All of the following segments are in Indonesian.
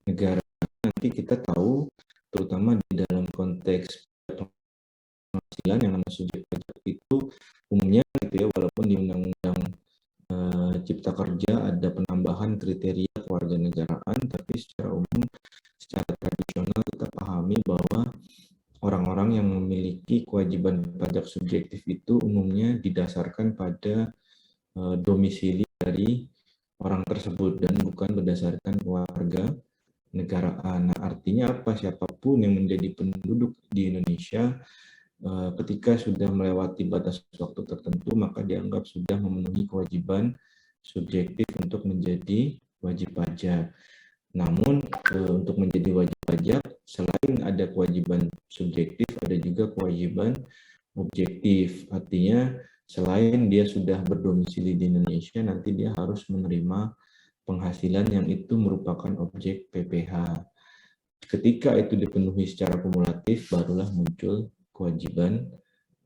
negara. Nanti kita tahu, terutama di dalam konteks penghasilan yang namanya subjek pajak itu umumnya gitu ya, walaupun di Undang-Undang Cipta Kerja ada penambahan kriteria kewarganegaraan, tapi secara umum, secara tradisional kita pahami bahwa orang-orang yang memiliki kewajiban pajak subjektif itu umumnya didasarkan pada domisili dari orang tersebut dan bukan berdasarkan keluarga negaraan. Nah, artinya apa? Siapapun yang menjadi penduduk di Indonesia ketika sudah melewati batas waktu tertentu, maka dianggap sudah memenuhi kewajiban subjektif untuk menjadi wajib pajak. Namun untuk menjadi wajib pajak, selain ada kewajiban subjektif, ada juga kewajiban objektif. Artinya selain dia sudah berdomisili di Indonesia, nanti dia harus menerima penghasilan yang itu merupakan objek PPh. Ketika itu dipenuhi secara kumulatif, barulah muncul kewajiban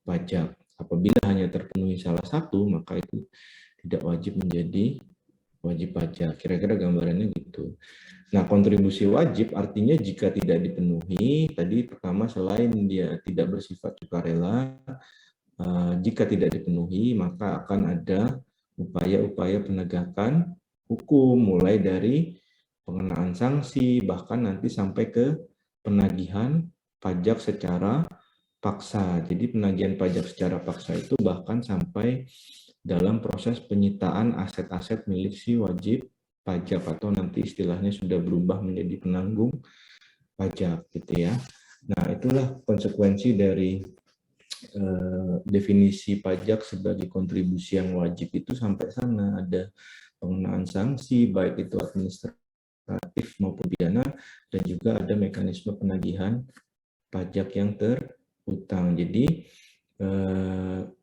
pajak. Apabila hanya terpenuhi salah satu, maka itu tidak wajib menjadi wajib pajak. Kira-kira gambarannya gitu. Nah, kontribusi wajib artinya jika tidak dipenuhi, tadi pertama selain dia tidak bersifat sukarela, jika tidak dipenuhi maka akan ada upaya-upaya penegakan hukum mulai dari pengenaan sanksi bahkan nanti sampai ke penagihan pajak secara paksa. Jadi penagihan pajak secara paksa itu bahkan sampai dalam proses penyitaan aset-aset milik si wajib pajak atau nanti istilahnya sudah berubah menjadi penanggung pajak gitu ya. Nah, itulah konsekuensi dari definisi pajak sebagai kontribusi yang wajib itu sampai sana ada pengenaan sanksi baik itu administratif maupun pidana dan juga ada mekanisme penagihan pajak yang terhutang. Jadi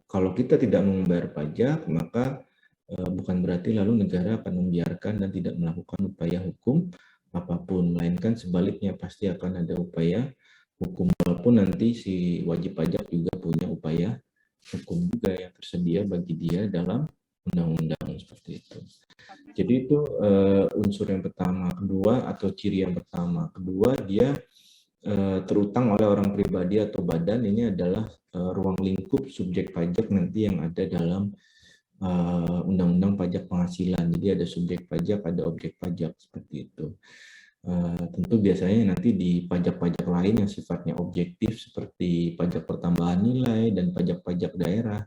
kalau kita tidak membayar pajak maka bukan berarti lalu negara akan membiarkan dan tidak melakukan upaya hukum apapun, melainkan sebaliknya pasti akan ada upaya hukum, walaupun nanti si wajib pajak juga punya upaya hukum juga yang tersedia bagi dia dalam undang-undang seperti itu. Jadi itu unsur yang pertama. Kedua atau ciri yang pertama. Kedua, dia terutang oleh orang pribadi atau badan. Ini adalah ruang lingkup subjek pajak nanti yang ada dalam undang-undang pajak penghasilan. Jadi ada subjek pajak, ada objek pajak seperti itu. Tentu biasanya nanti di pajak-pajak lain yang sifatnya objektif seperti pajak pertambahan nilai dan pajak-pajak daerah,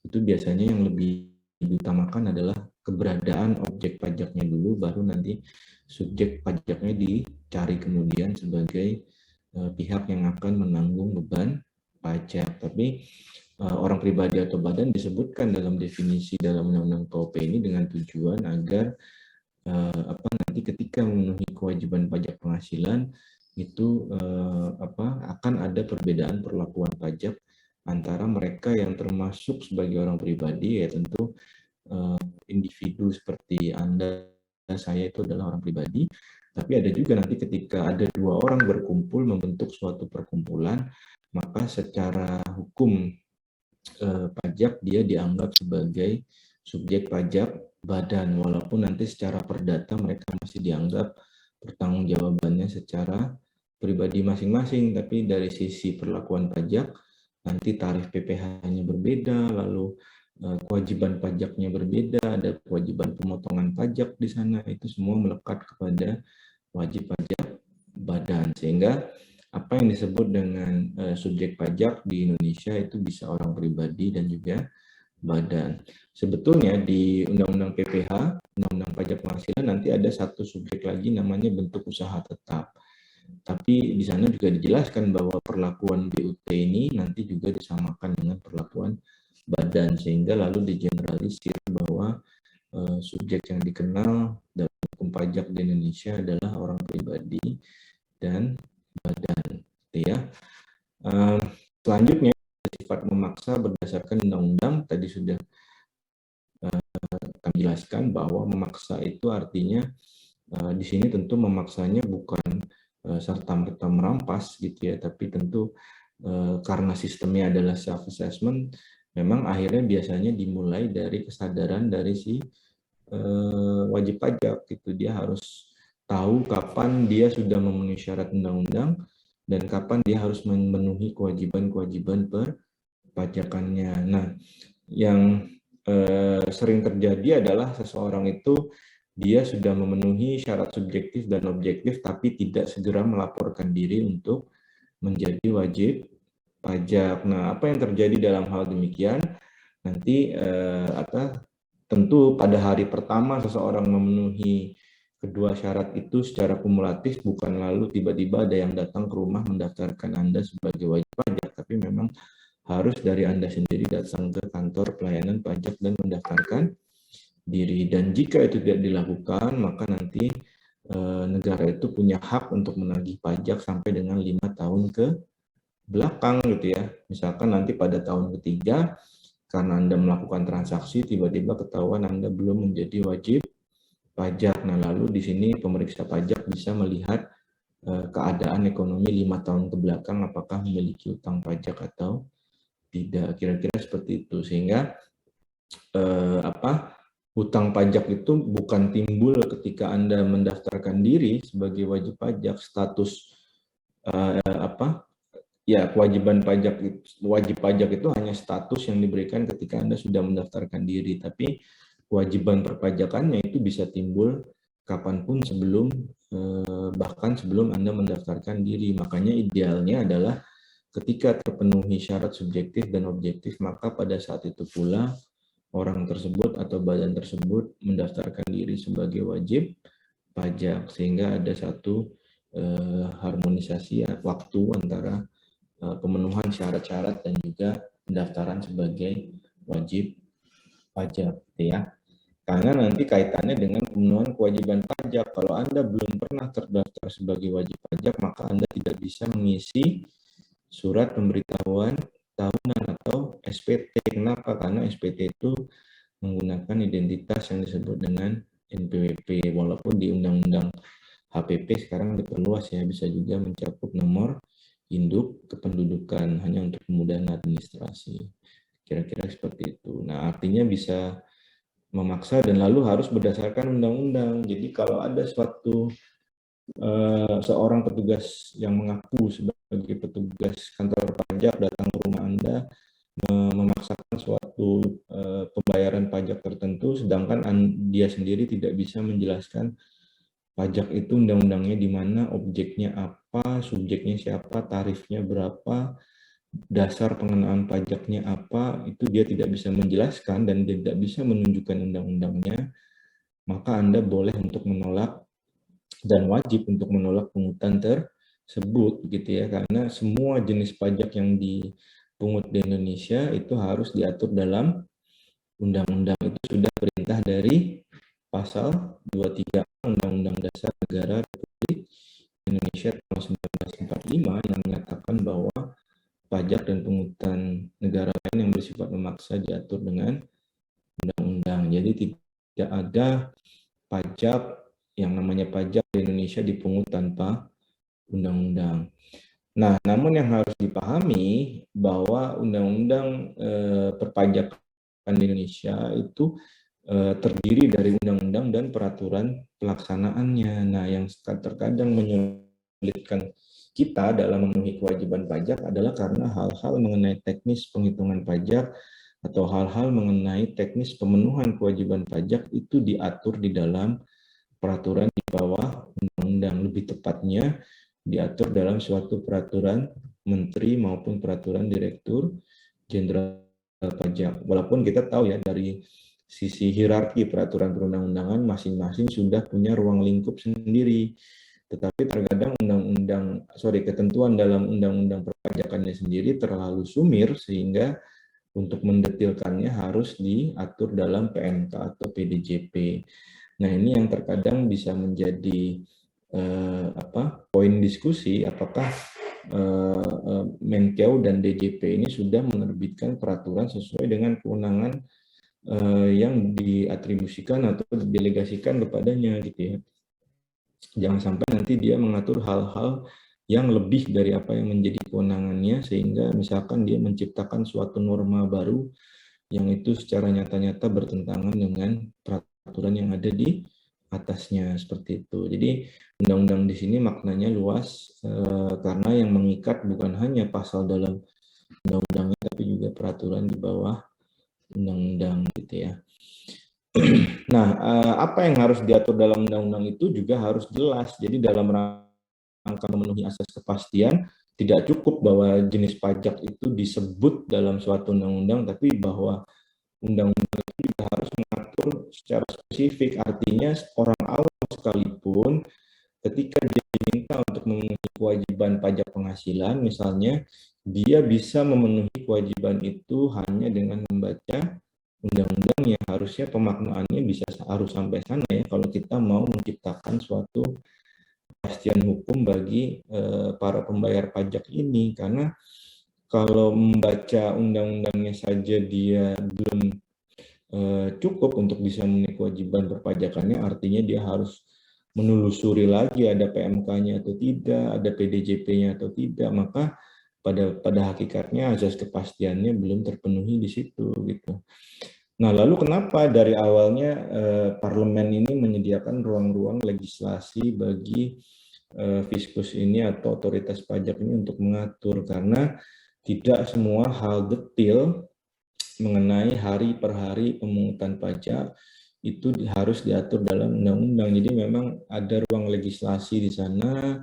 itu biasanya yang lebih diutamakan adalah keberadaan objek pajaknya dulu, baru nanti subjek pajaknya dicari kemudian sebagai pihak yang akan menanggung beban pajak. Tapi orang pribadi atau badan disebutkan dalam definisi dalam Undang-Undang KUP ini dengan tujuan agar nanti ketika memenuhi kewajiban pajak penghasilan itu akan ada perbedaan perlakuan pajak antara mereka yang termasuk sebagai orang pribadi, ya tentu individu seperti Anda, saya itu adalah orang pribadi, tapi ada juga nanti ketika ada dua orang berkumpul membentuk suatu perkumpulan, maka secara hukum pajak dia dianggap sebagai subjek pajak badan, walaupun nanti secara perdata mereka masih dianggap pertanggungjawabannya secara pribadi masing-masing, tapi dari sisi perlakuan pajak nanti tarif PPh-nya berbeda, lalu kewajiban pajaknya berbeda, ada kewajiban pemotongan pajak di sana, itu semua melekat kepada wajib pajak badan, sehingga apa yang disebut dengan subjek pajak di Indonesia itu bisa orang pribadi dan juga badan. Sebetulnya di Undang-Undang PPh, Undang-Undang Pajak Penghasilan nanti ada satu subjek lagi namanya bentuk usaha tetap. Tapi di sana juga dijelaskan bahwa perlakuan BUT ini nanti juga disamakan dengan perlakuan badan, sehingga lalu digeneralisir bahwa subjek yang dikenal dalam hukum pajak di Indonesia adalah orang pribadi dan badan, ya. Selanjutnya sifat memaksa berdasarkan undang-undang tadi sudah kami jelaskan bahwa memaksa itu artinya di sini tentu memaksanya bukan serta-merta merampas gitu ya, tapi tentu karena sistemnya adalah self assessment, memang akhirnya biasanya dimulai dari kesadaran dari si wajib pajak gitu, dia harus tahu kapan dia sudah memenuhi syarat undang-undang dan kapan dia harus memenuhi kewajiban-kewajiban perpajakannya. Nah, yang sering terjadi adalah seseorang itu dia sudah memenuhi syarat subjektif dan objektif tapi tidak segera melaporkan diri untuk menjadi wajib pajak. Nah, apa yang terjadi dalam hal demikian? Nanti tentu pada hari pertama seseorang memenuhi kedua syarat itu secara kumulatif, bukan lalu tiba-tiba ada yang datang ke rumah mendaftarkan Anda sebagai wajib pajak, tapi memang harus dari Anda sendiri datang ke kantor pelayanan pajak dan mendaftarkan diri. Dan jika itu tidak dilakukan, maka nanti negara itu punya hak untuk menagih pajak sampai dengan 5 tahun ke belakang gitu ya. Misalkan nanti pada tahun ketiga, karena Anda melakukan transaksi, tiba-tiba ketahuan Anda belum menjadi wajib pajak. Nah, lalu di sini pemeriksa pajak bisa melihat keadaan ekonomi 5 tahun ke belakang, apakah memiliki utang pajak atau tidak. Kira-kira seperti itu. Sehingga utang pajak itu bukan timbul ketika Anda mendaftarkan diri sebagai wajib pajak. Status kewajiban pajak, wajib pajak itu hanya status yang diberikan ketika Anda sudah mendaftarkan diri, tapi kewajiban perpajakannya itu bisa timbul kapanpun bahkan sebelum Anda mendaftarkan diri. Makanya idealnya adalah ketika terpenuhi syarat subjektif dan objektif, maka pada saat itu pula orang tersebut atau badan tersebut mendaftarkan diri sebagai wajib pajak, sehingga ada satu harmonisasi waktu antara pemenuhan syarat-syarat dan juga pendaftaran sebagai wajib pajak, ya. Karena nanti kaitannya dengan pemenuhan kewajiban pajak. Kalau Anda belum pernah terdaftar sebagai wajib pajak, maka Anda tidak bisa mengisi surat pemberitahuan tahunan atau SPT. Kenapa? Karena SPT itu menggunakan identitas yang disebut dengan NPWP. Walaupun di Undang-Undang HPP sekarang diperluas ya, bisa juga mencakup nomor induk kependudukan hanya untuk kemudahan administrasi. Kira-kira seperti itu. Nah, artinya bisa memaksa dan lalu harus berdasarkan undang-undang. Jadi kalau ada seorang petugas yang mengaku sebagai petugas kantor pajak datang ke rumah Anda memaksakan suatu pembayaran pajak tertentu, sedangkan dia sendiri tidak bisa menjelaskan pajak itu undang-undangnya di mana, objeknya apa, subjeknya siapa, tarifnya berapa, dasar pengenaan pajaknya apa, itu dia tidak bisa menjelaskan dan tidak bisa menunjukkan undang-undangnya, maka Anda boleh untuk menolak dan wajib untuk menolak pungutan tersebut gitu ya, karena semua jenis pajak yang dipungut di Indonesia itu harus diatur dalam undang-undang. Itu sudah perintah dari pasal 23 Undang-Undang Dasar Negara Republik Indonesia tahun 1945 yang menyatakan bahwa pajak dan pungutan negara lain yang bersifat memaksa diatur dengan undang-undang. Jadi tidak ada pajak yang namanya pajak di Indonesia dipungut tanpa undang-undang. Nah, namun yang harus dipahami bahwa undang-undang perpajakan di Indonesia itu terdiri dari undang-undang dan peraturan pelaksanaannya. Nah, yang terkadang menyulitkan kita dalam memenuhi kewajiban pajak adalah karena hal-hal mengenai teknis penghitungan pajak atau hal-hal mengenai teknis pemenuhan kewajiban pajak itu diatur di dalam peraturan di bawah undang-undang. Lebih tepatnya diatur dalam suatu peraturan menteri maupun peraturan direktur jenderal pajak. Walaupun kita tahu ya dari sisi hierarki peraturan perundang-undangan masing-masing sudah punya ruang lingkup sendiri. Tetapi terkadang ketentuan dalam undang-undang perpajakannya sendiri terlalu sumir sehingga untuk mendetilkannya harus diatur dalam PMK atau PDJP. Nah, ini yang terkadang bisa menjadi poin diskusi, apakah Menkeu dan DJP ini sudah menerbitkan peraturan sesuai dengan kewenangan yang diatribusikan atau didelegasikan kepadanya gitu ya. Jangan sampai nanti dia mengatur hal-hal yang lebih dari apa yang menjadi kewenangannya, sehingga misalkan dia menciptakan suatu norma baru yang itu secara nyata-nyata bertentangan dengan peraturan yang ada di atasnya seperti itu. Jadi undang-undang di sini maknanya luas karena yang mengikat bukan hanya pasal dalam undang-undangnya tapi juga peraturan di bawah undang-undang gitu ya. Nah, apa yang harus diatur dalam undang-undang itu juga harus jelas. Jadi dalam rangka memenuhi asas kepastian, tidak cukup bahwa jenis pajak itu disebut dalam suatu undang-undang, tapi bahwa undang-undang itu juga harus mengatur secara spesifik. Artinya orang awam sekalipun ketika dia diminta untuk memenuhi kewajiban pajak penghasilan, misalnya, dia bisa memenuhi kewajiban itu hanya dengan membaca undang-undang yang harusnya pemaknaannya harus sampai sana ya kalau kita mau menciptakan suatu kepastian hukum bagi para pembayar pajak ini, karena kalau membaca undang-undangnya saja dia belum cukup untuk bisa memenuhi kewajiban perpajakannya, artinya dia harus menelusuri lagi ada PMK-nya atau tidak, ada PDJP-nya atau tidak, maka pada hakikatnya azas kepastiannya belum terpenuhi di situ gitu. Nah, lalu kenapa dari awalnya parlemen ini menyediakan ruang-ruang legislasi bagi fiskus ini atau otoritas pajak ini untuk mengatur? Karena tidak semua hal detail mengenai hari per hari pemungutan pajak itu harus diatur dalam undang-undang. Jadi memang ada ruang legislasi di sana,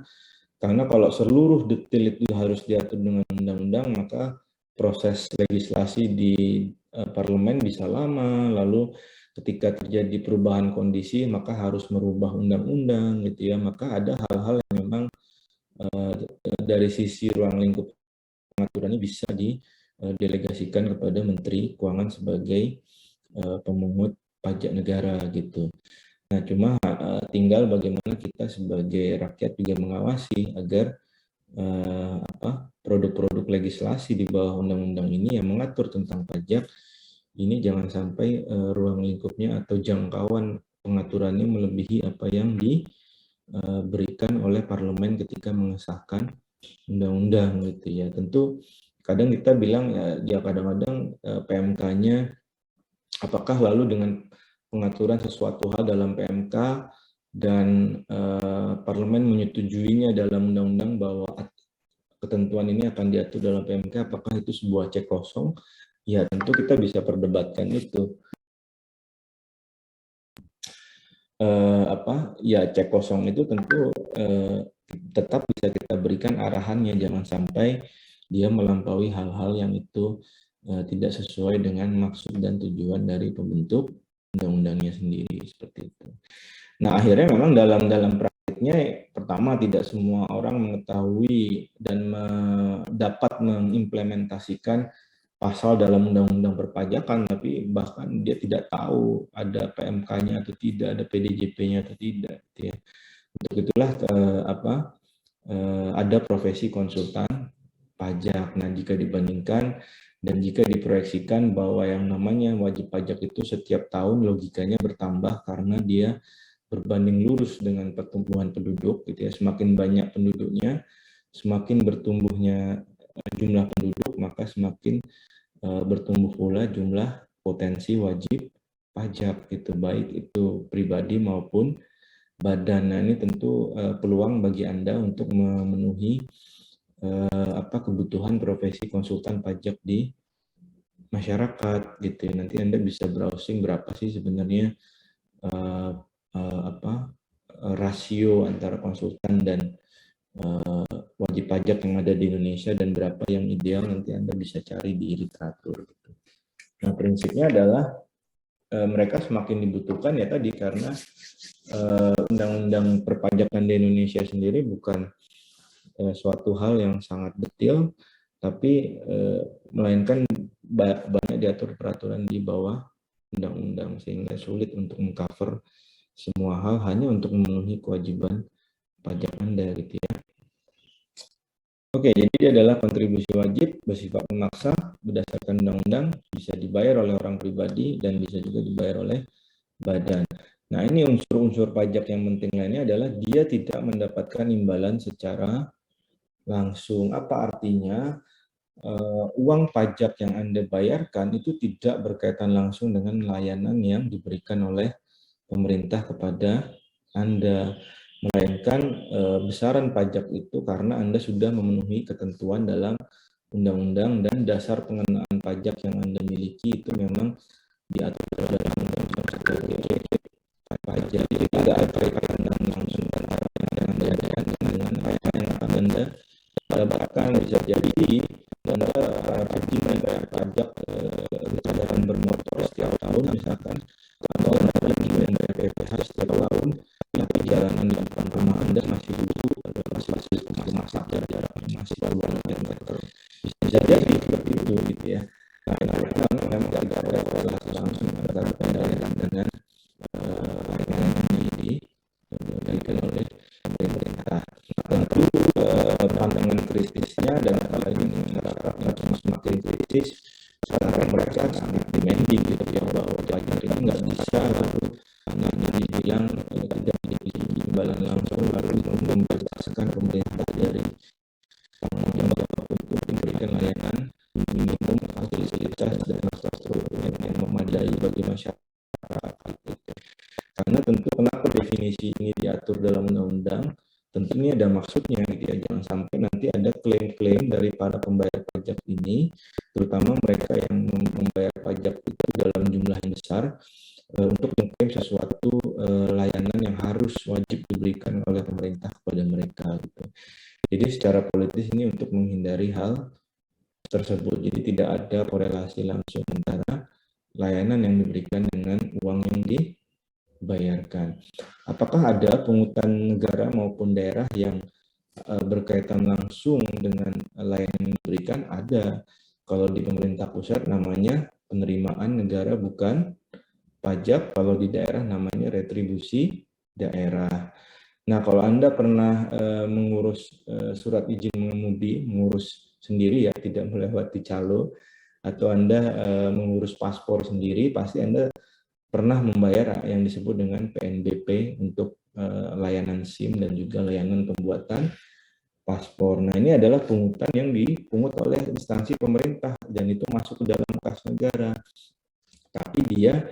karena kalau seluruh detail itu harus diatur dengan undang-undang, maka proses legislasi di parlemen bisa lama, lalu ketika terjadi perubahan kondisi maka harus merubah undang-undang gitu ya. Maka ada hal-hal yang memang dari sisi ruang lingkup pengaturannya bisa didelegasikan kepada Menteri Keuangan sebagai pemungut pajak negara gitu. Nah, cuma tinggal bagaimana kita sebagai rakyat juga mengawasi agar produk-produk legislasi di bawah undang-undang ini yang mengatur tentang pajak ini jangan sampai ruang lingkupnya atau jangkauan pengaturannya melebihi apa yang diberikan oleh parlemen ketika mengesahkan undang-undang gitu ya. Tentu kadang kita bilang ya kadang-kadang PMK-nya apakah lalu dengan pengaturan sesuatu hal dalam PMK dan parlemen menyetujuinya dalam undang-undang bahwa ketentuan ini akan diatur dalam PMK, apakah itu sebuah cek kosong? Ya tentu kita bisa perdebatkan itu. Ya cek kosong itu tentu tetap bisa kita berikan arahannya, jangan sampai dia melampaui hal-hal yang itu tidak sesuai dengan maksud dan tujuan dari pembentuk undang-undangnya sendiri seperti itu. Nah akhirnya memang dalam praktiknya pertama tidak semua orang mengetahui dan dapat mengimplementasikan pasal dalam undang-undang perpajakan, tapi bahkan dia tidak tahu ada PMK-nya atau tidak, ada PDJP-nya atau tidak. Gitu ya. Untuk itulah ada profesi konsultan pajak. Nah, jika dibandingkan dan jika diproyeksikan bahwa yang namanya wajib pajak itu setiap tahun logikanya bertambah karena dia berbanding lurus dengan pertumbuhan penduduk, gitu ya. Semakin banyak penduduknya, semakin bertumbuhnya jumlah penduduk, maka semakin bertumbuh pula jumlah potensi wajib pajak, gitu, baik itu pribadi maupun badan. Nah, ini tentu peluang bagi Anda untuk memenuhi kebutuhan profesi konsultan pajak di masyarakat, gitu ya. Nanti Anda bisa browsing berapa sih sebenarnya rasio antara konsultan dan wajib pajak yang ada di Indonesia dan berapa yang ideal, nanti Anda bisa cari di literatur. Gitu. Nah, prinsipnya adalah mereka semakin dibutuhkan ya tadi karena undang-undang perpajakan di Indonesia sendiri bukan suatu hal yang sangat detail, tapi melainkan banyak diatur peraturan di bawah undang-undang sehingga sulit untuk mengcover semua hal hanya untuk memenuhi kewajiban pajak Anda gitu ya. Oke, jadi dia adalah kontribusi wajib bersifat memaksa berdasarkan undang-undang, bisa dibayar oleh orang pribadi dan bisa juga dibayar oleh badan. Nah, ini unsur-unsur pajak yang penting lainnya adalah dia tidak mendapatkan imbalan secara langsung. Apa artinya? Uang pajak yang Anda bayarkan itu tidak berkaitan langsung dengan layanan yang diberikan oleh pemerintah kepada Anda, melainkan besaran pajak itu karena Anda sudah memenuhi ketentuan dalam undang-undang dan dasar pengenaan pajak yang Anda miliki itu memang diatur dalam undang-undang sebagai pajak. Jadi tidak ada kaitan langsung antara yang Anda dengan apa yang akan Anda dapatkan. Bisa jadi Anda rajin membayar pajak kendaraan bermotor setiap tahun, misalkan, atau Anda lagi membayar PPh setiap tahun, tapi jalanan di depan rumah Anda masih busuk atau masih masak jaraknya masih puluhan meter. Bisa jadi seperti itu gitu ya. Nah, memang tidak ada korelasi langsung antara kendaraan dengan layanan yang diberikan oleh pemerintah. Tentu pandangan kritisnya dan apalagi masyarakat yang semakin kritis, karena mereka sangat demanding gitu ya, bahwa pajak ini nggak bisa lalu hanya dibilang tidak diberi imbalan langsung lalu membebaskan pemerintah dari tanggung jawab untuk memberikan layanan minimum, fasilitas dan infrastruktur yang memadai bagi masyarakat gitu. Karena tentu kenapa definisi ini diatur dalam undang-undang, tentu ini ada maksudnya gitu ya. Jangan sampai nanti ada klaim-klaim dari para pembayar pajak ini, terutama mereka yang membayar pajak itu dalam jumlah yang besar, untuk mengklaim sesuatu layanan yang harus wajib diberikan oleh pemerintah kepada mereka gitu. Jadi secara politis ini untuk menghindari hal tersebut. Jadi tidak ada korelasi langsung antara layanan yang diberikan dengan uang yang dibayarkan. Apakah ada pungutan negara maupun daerah yang berkaitan langsung dengan layanan yang diberikan? Ada. Kalau di pemerintah pusat namanya penerimaan negara bukan pajak, kalau di daerah namanya retribusi daerah. Nah, kalau Anda pernah mengurus surat izin mengemudi, mengurus sendiri ya, tidak melewati calo, atau Anda mengurus paspor sendiri, pasti Anda pernah membayar yang disebut dengan PNBP untuk layanan SIM dan juga layanan pembuatan paspor. Nah, ini adalah pungutan yang dipungut oleh instansi pemerintah dan itu masuk ke dalam kas negara. Tapi dia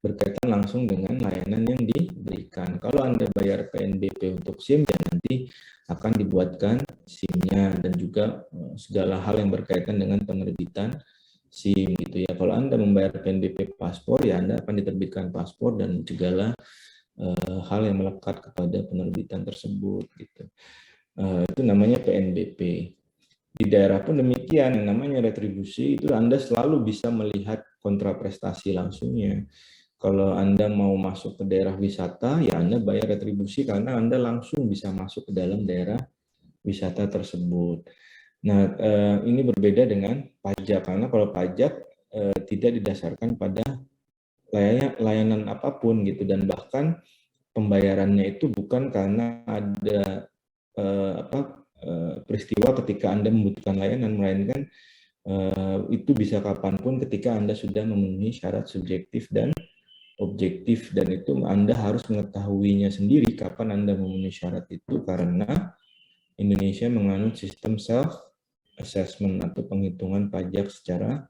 berkaitan langsung dengan layanan yang diberikan. Kalau Anda bayar PNBP untuk SIM, ya nanti akan dibuatkan SIM-nya dan juga segala hal yang berkaitan dengan penerbitan SIM gitu ya. Kalau Anda membayar PNBP paspor, ya Anda akan diterbitkan paspor dan segala hal yang melekat kepada penerbitan tersebut gitu. Itu namanya PNBP. Di daerah pun demikian, yang namanya retribusi itu Anda selalu bisa melihat kontraprestasi langsungnya. Kalau Anda mau masuk ke daerah wisata, ya Anda bayar retribusi karena Anda langsung bisa masuk ke dalam daerah wisata tersebut. Nah, ini berbeda dengan pajak, karena kalau pajak tidak didasarkan pada layanan apapun gitu, dan bahkan pembayarannya itu bukan karena ada peristiwa ketika Anda membutuhkan layanan, melainkan itu bisa kapanpun ketika Anda sudah memenuhi syarat subjektif dan objektif, dan itu Anda harus mengetahuinya sendiri kapan Anda memenuhi syarat itu, karena Indonesia menganut sistem self assessment atau penghitungan pajak secara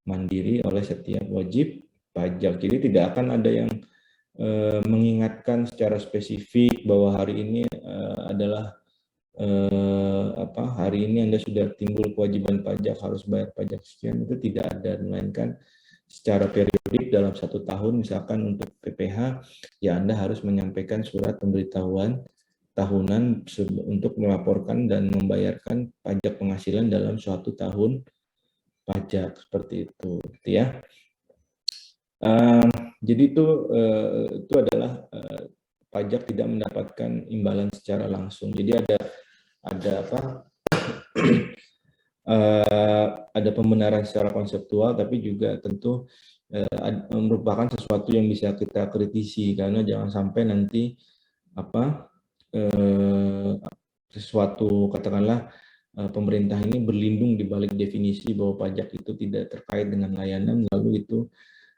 mandiri oleh setiap wajib pajak. Jadi tidak akan ada yang mengingatkan secara spesifik bahwa hari ini adalah hari ini Anda sudah timbul kewajiban pajak harus bayar pajak sekian, itu tidak ada, melainkan secara periodik dalam 1 tahun, misalkan untuk PPh, ya Anda harus menyampaikan surat pemberitahuan tahunan untuk melaporkan dan membayarkan pajak penghasilan dalam suatu tahun pajak, seperti itu, gitu ya. Jadi itu adalah pajak tidak mendapatkan imbalan secara langsung. Jadi ada pembenaran secara konseptual, tapi juga tentu merupakan sesuatu yang bisa kita kritisi, karena jangan sampai nanti sesuatu, katakanlah pemerintah ini berlindung di balik definisi bahwa pajak itu tidak terkait dengan layanan, lalu itu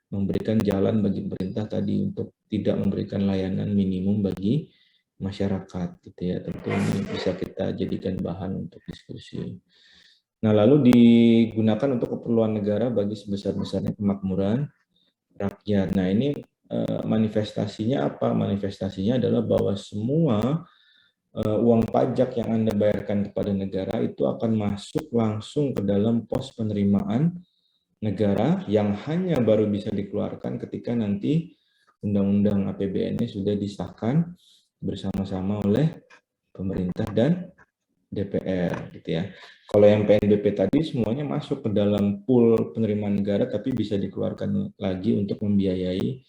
memberikan jalan bagi pemerintah tadi untuk tidak memberikan layanan minimum bagi masyarakat gitu ya. Tentu ini bisa kita jadikan bahan untuk diskusi. Nah, lalu digunakan untuk keperluan negara bagi sebesar-besarnya kemakmuran rakyat. Nah, ini manifestasinya apa? Manifestasinya adalah bahwa semua uang pajak yang Anda bayarkan kepada negara itu akan masuk langsung ke dalam pos penerimaan negara yang hanya baru bisa dikeluarkan ketika nanti Undang-Undang APBN-nya sudah disahkan bersama-sama oleh pemerintah dan DPR gitu ya. Kalau yang PNBP tadi semuanya masuk ke dalam pool penerimaan negara tapi bisa dikeluarkan lagi untuk membiayai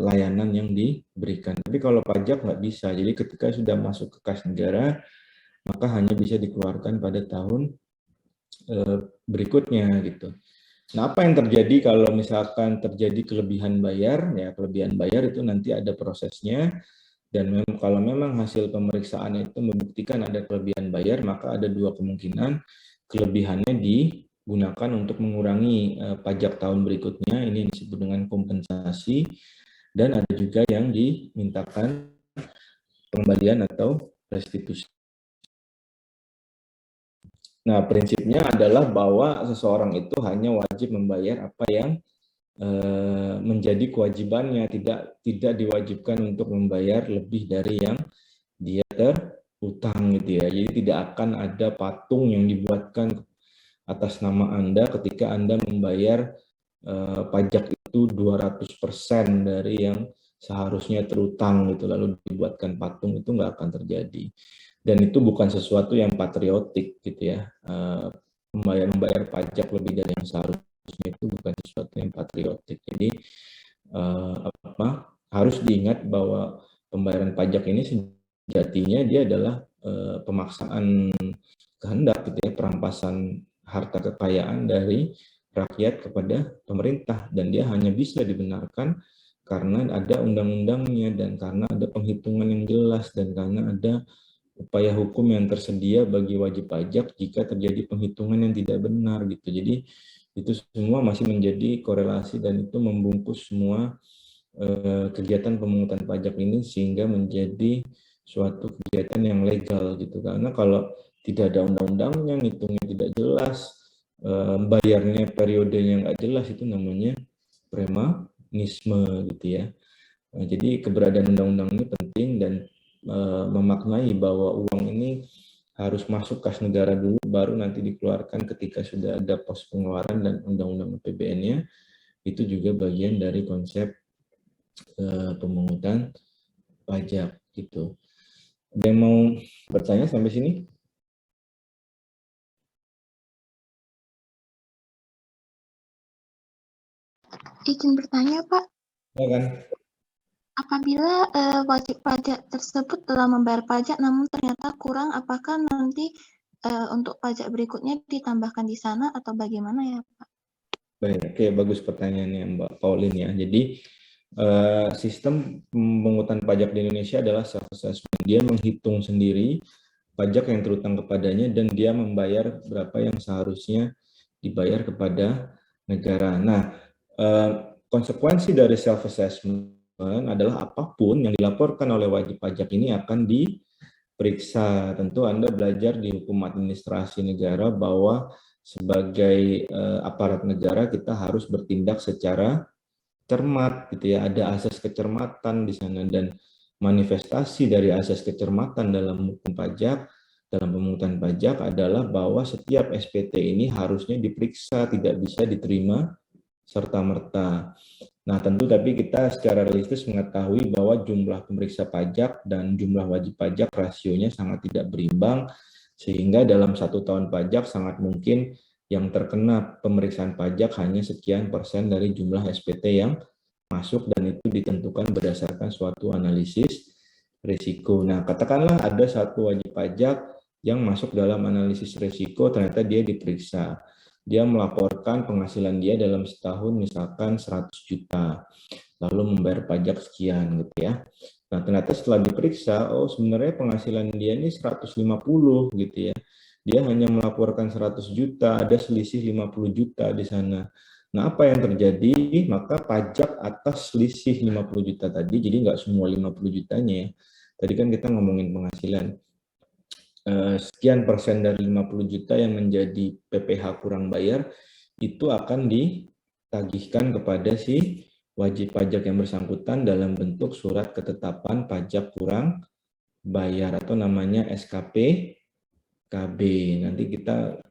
layanan yang diberikan. Tapi kalau pajak nggak bisa. Jadi ketika sudah masuk ke kas negara, maka hanya bisa dikeluarkan pada tahun berikutnya gitu. Nah, apa yang terjadi kalau misalkan terjadi kelebihan bayar? Ya, kelebihan bayar itu nanti ada prosesnya. Dan kalau memang hasil pemeriksaan itu membuktikan ada kelebihan bayar, maka ada dua kemungkinan. Kelebihannya digunakan untuk mengurangi pajak tahun berikutnya, ini disebut dengan kompensasi, dan ada juga yang dimintakan pengembalian atau restitusi. Nah, prinsipnya adalah bahwa seseorang itu hanya wajib membayar apa yang menjadi kewajibannya, tidak diwajibkan untuk membayar lebih dari yang dia terutang gitu ya. Jadi tidak akan ada patung yang dibuatkan atas nama Anda ketika Anda membayar pajak itu 200% dari yang seharusnya terutang gitu, lalu dibuatkan patung, itu nggak akan terjadi. Dan itu bukan sesuatu yang patriotik gitu ya. Membayar pajak lebih dari yang seharusnya itu bukan sesuatu yang patriotik. Jadi harus diingat bahwa pembayaran pajak ini sejatinya dia adalah pemaksaan kehendak gitu ya, perampasan harta kekayaan dari rakyat kepada pemerintah, dan dia hanya bisa dibenarkan karena ada undang-undangnya dan karena ada penghitungan yang jelas dan karena ada upaya hukum yang tersedia bagi wajib pajak jika terjadi penghitungan yang tidak benar gitu. Jadi itu semua masih menjadi korelasi dan itu membungkus semua kegiatan pemungutan pajak ini sehingga menjadi suatu kegiatan yang legal gitu. Karena kalau tidak ada undang-undangnya, ngitungnya tidak jelas, bayarnya periodenya nggak jelas, itu namanya premanisme gitu ya. Jadi keberadaan undang-undang ini penting dan memaknai bahwa uang ini harus masuk kas negara dulu, baru nanti dikeluarkan ketika sudah ada pos pengeluaran dan undang-undang APBN-nya. Itu juga bagian dari konsep pemungutan pajak gitu. Ada yang mau bertanya sampai sini? Izin bertanya, Pak. Ya kan? Apabila wajib pajak tersebut telah membayar pajak namun ternyata kurang, apakah nanti untuk pajak berikutnya ditambahkan di sana atau bagaimana ya, Pak? Baik, oke, bagus pertanyaannya Mbak Pauline ya. Jadi sistem pemungutan pajak di Indonesia adalah self-assessment. Dia menghitung sendiri pajak yang terutang kepadanya dan dia membayar berapa yang seharusnya dibayar kepada negara. Nah, konsekuensi dari self-assessment adalah apapun yang dilaporkan oleh wajib pajak ini akan diperiksa. Tentu Anda belajar di hukum administrasi negara bahwa sebagai aparat negara kita harus bertindak secara cermat gitu ya, ada asas kecermatan di sana, dan manifestasi dari asas kecermatan dalam hukum pajak, dalam pemungutan pajak adalah bahwa setiap SPT ini harusnya diperiksa, tidak bisa diterima serta-merta. Nah, tentu tapi kita secara realistis mengetahui bahwa jumlah pemeriksa pajak dan jumlah wajib pajak rasionya sangat tidak berimbang, sehingga dalam satu tahun pajak sangat mungkin yang terkena pemeriksaan pajak hanya sekian persen dari jumlah SPT yang masuk, dan itu ditentukan berdasarkan suatu analisis risiko. Nah, katakanlah ada satu wajib pajak yang masuk dalam analisis risiko, ternyata dia diperiksa. Dia melaporkan penghasilan dia dalam setahun misalkan 100 juta, lalu membayar pajak sekian gitu ya. Nah, ternyata setelah diperiksa, oh sebenarnya penghasilan dia ini 150 gitu ya. Dia hanya melaporkan 100 juta, ada selisih 50 juta di sana. Nah, apa yang terjadi? Maka pajak atas selisih 50 juta tadi, jadi nggak semua 50 jutanya ya. Tadi kan kita ngomongin penghasilan. Sekian persen dari 50 juta yang menjadi PPh kurang bayar, itu akan ditagihkan kepada si wajib pajak yang bersangkutan dalam bentuk surat ketetapan pajak kurang bayar atau namanya SKPKB. Nanti kita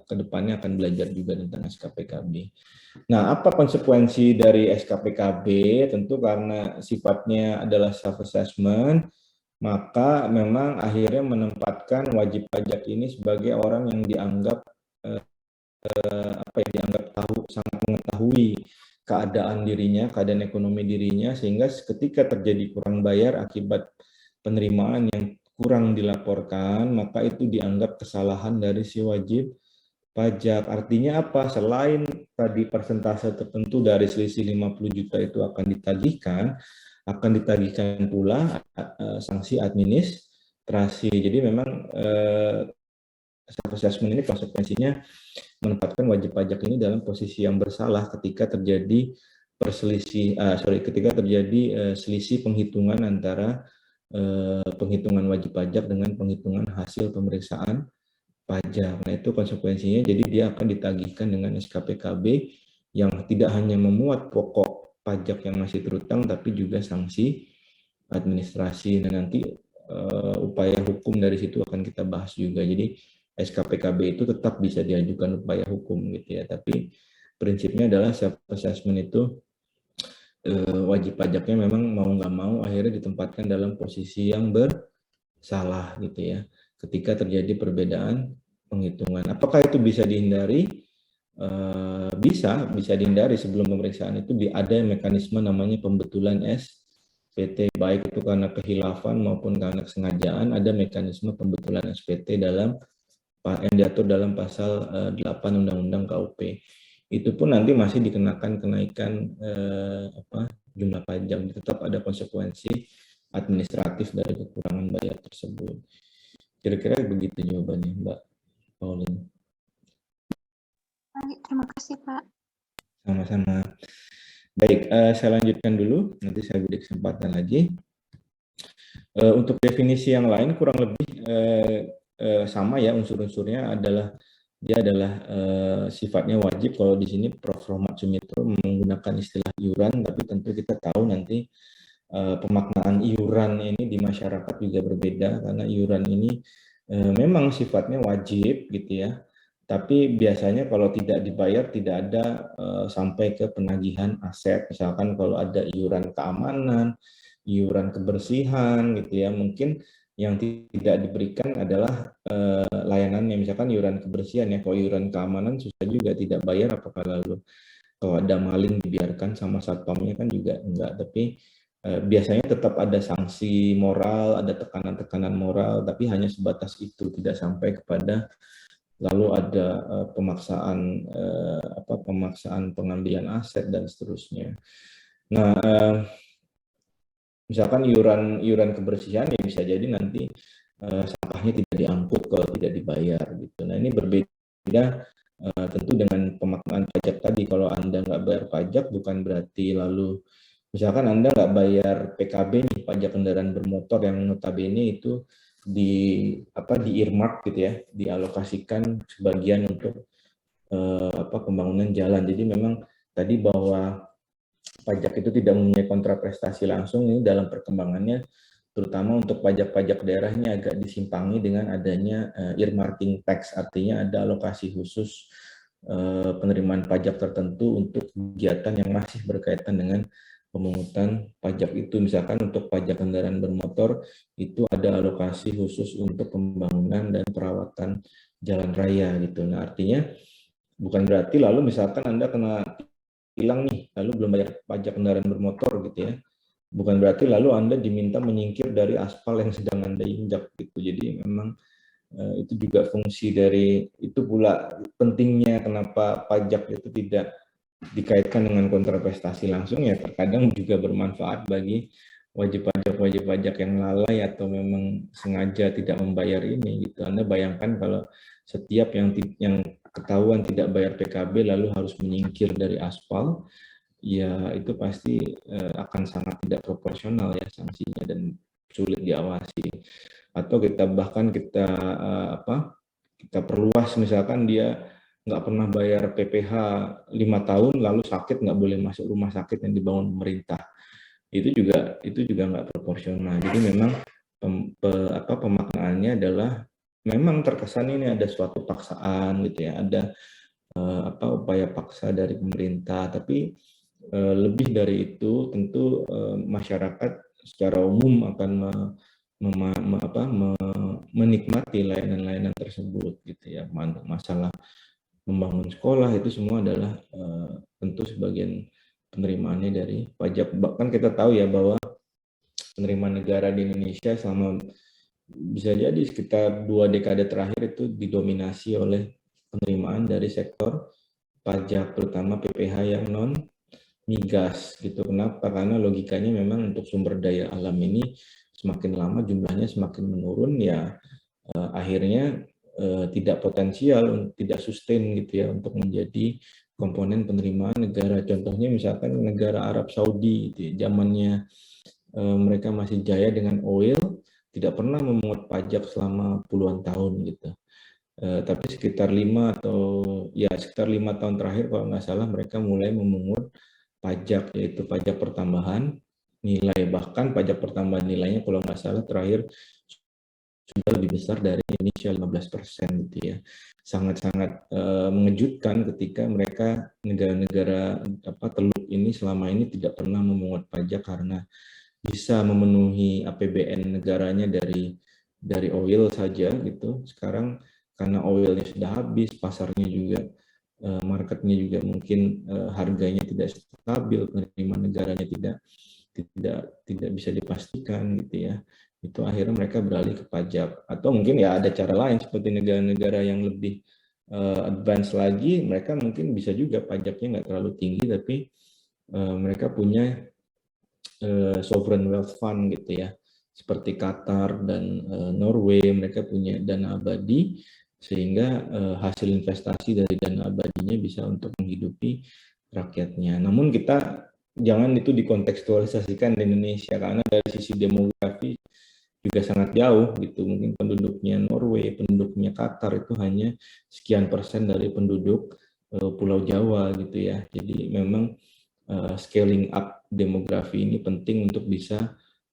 ke depannya akan belajar juga tentang SKPKB. Nah, apa konsekuensi dari SKPKB? Tentu karena sifatnya adalah self-assessment, maka memang akhirnya menempatkan wajib pajak ini sebagai orang yang dianggap sangat mengetahui keadaan dirinya, keadaan ekonomi dirinya, sehingga ketika terjadi kurang bayar akibat penerimaan yang kurang dilaporkan, maka itu dianggap kesalahan dari si wajib pajak. Artinya apa? Selain tadi persentase tertentu dari selisih 50 juta itu akan ditagihkan pula sanksi administrasi. Jadi memang self-assessment ini konsekuensinya menempatkan wajib pajak ini dalam posisi yang bersalah ketika terjadi selisih penghitungan antara penghitungan wajib pajak dengan penghitungan hasil pemeriksaan pajak. Nah, itu konsekuensinya, jadi dia akan ditagihkan dengan SKPKB yang tidak hanya memuat pokok pajak yang masih terutang, tapi juga sanksi administrasi. Nah, nanti upaya hukum dari situ akan kita bahas juga. Jadi SKPKB itu tetap bisa diajukan upaya hukum gitu ya, tapi prinsipnya adalah self assessment itu wajib pajaknya memang mau nggak mau akhirnya ditempatkan dalam posisi yang bersalah gitu ya ketika terjadi perbedaan penghitungan. Apakah itu bisa dihindari? Bisa dihindari. Sebelum pemeriksaan itu ada mekanisme namanya pembetulan SPT, baik itu karena kehilafan maupun karena kesengajaan. Ada mekanisme pembetulan SPT yang diatur dalam pasal 8 Undang-Undang KUP. Itu pun nanti masih dikenakan kenaikan jumlah pajak. Tetap ada konsekuensi administratif dari kekurangan bayar tersebut. Kira-kira begitu jawabannya, Mbak Pauline. Baik, terima kasih, Pak. Sama-sama. Baik, saya lanjutkan dulu. Nanti saya beri kesempatan lagi. Untuk definisi yang lain kurang lebih sama ya, unsur-unsurnya dia adalah sifatnya wajib. Kalau di sini Prof. Rohmat Sumitro menggunakan istilah iuran, tapi tentu kita tahu nanti pemaknaan iuran ini di masyarakat juga berbeda, karena iuran ini memang sifatnya wajib gitu ya, tapi biasanya kalau tidak dibayar tidak ada sampai ke penagihan aset. Misalkan kalau ada iuran keamanan, iuran kebersihan gitu ya, mungkin yang tidak diberikan adalah layanannya. Misalkan iuran kebersihan ya, kalau iuran keamanan susah juga tidak bayar, apakah lalu kalau ada maling dibiarkan sama satpamnya kan juga enggak. Tapi biasanya tetap ada sanksi moral, ada tekanan-tekanan moral, tapi hanya sebatas itu, tidak sampai kepada lalu ada pemaksaan pengambilan aset dan seterusnya. Nah, misalkan iuran kebersihan ya bisa jadi nanti sampahnya tidak diangkut kalau tidak dibayar gitu. Nah, ini berbeda tentu dengan pemaknaan pajak tadi. Kalau Anda nggak bayar pajak bukan berarti lalu misalkan Anda nggak bayar PKB nih, pajak kendaraan bermotor yang notabene itu di earmark gitu ya, dialokasikan sebagian untuk pembangunan jalan. Jadi memang tadi bahwa pajak itu tidak mempunyai kontraprestasi langsung, ini dalam perkembangannya terutama untuk pajak-pajak daerah ini agak disimpangi dengan adanya earmarking tax, artinya ada alokasi khusus penerimaan pajak tertentu untuk kegiatan yang masih berkaitan dengan pemungutan pajak itu. Misalkan untuk pajak kendaraan bermotor itu ada alokasi khusus untuk pembangunan dan perawatan jalan raya gitu. Nah, artinya bukan berarti lalu misalkan Anda kena hilang nih, lalu belum bayar pajak kendaraan bermotor gitu ya, bukan berarti lalu Anda diminta menyingkir dari aspal yang sedang Anda injak gitu. Jadi memang itu juga fungsi dari itu pula pentingnya kenapa pajak itu tidak dikaitkan dengan kontraprestasi langsung ya, terkadang juga bermanfaat bagi wajib pajak yang lalai atau memang sengaja tidak membayar ini gitu. Anda bayangkan kalau setiap yang ketahuan tidak bayar PKB lalu harus menyingkir dari aspal, ya itu pasti akan sangat tidak proporsional ya sanksinya dan sulit diawasi. Atau kita perluas, misalkan dia nggak pernah bayar PPh 5 tahun lalu sakit nggak boleh masuk rumah sakit yang dibangun pemerintah. Itu juga nggak proporsional. Jadi memang pemaknaannya adalah memang terkesan ini ada suatu paksaan gitu ya, ada upaya paksa dari pemerintah, tapi lebih dari itu tentu masyarakat secara umum akan menikmati layanan-layanan tersebut gitu ya. Masalah membangun sekolah itu semua adalah tentu sebagian penerimaannya dari pajak. Bahkan kita tahu ya bahwa penerimaan negara di Indonesia selama bisa jadi sekitar 2 dekade terakhir itu didominasi oleh penerimaan dari sektor pajak, terutama PPh yang non migas gitu. Kenapa? Karena logikanya memang untuk sumber daya alam ini semakin lama jumlahnya semakin menurun ya, akhirnya tidak potensial, tidak sustain gitu ya untuk menjadi komponen penerimaan negara. Contohnya misalkan negara Arab Saudi gitu ya, zamannya mereka masih jaya dengan oil, tidak pernah memungut pajak selama puluhan tahun gitu. Tapi sekitar 5 tahun terakhir kalau nggak salah mereka mulai memungut pajak, yaitu pajak pertambahan nilai, bahkan pajak pertambahan nilainya kalau nggak salah terakhir sudah lebih besar dari Indonesia 15% gitu ya. Sangat-sangat mengejutkan ketika mereka negara-negara teluk ini selama ini tidak pernah memungut pajak karena bisa memenuhi APBN negaranya dari oil saja gitu. Sekarang karena oilnya sudah habis, pasarnya juga marketnya juga mungkin harganya tidak stabil, penerimaan negaranya tidak bisa dipastikan gitu ya. Itu akhirnya mereka beralih ke pajak, atau mungkin ya ada cara lain seperti negara-negara yang lebih advance lagi, mereka mungkin bisa juga pajaknya nggak terlalu tinggi tapi mereka punya sovereign wealth fund gitu ya, seperti Qatar dan Norway, mereka punya dana abadi sehingga hasil investasi dari dana abadinya bisa untuk menghidupi rakyatnya. Namun kita jangan itu dikontekstualisasikan di Indonesia karena dari sisi demografi juga sangat jauh gitu. Mungkin penduduknya Norway, penduduknya Qatar itu hanya sekian persen dari penduduk Pulau Jawa gitu ya. Jadi memang scaling up demografi ini penting untuk bisa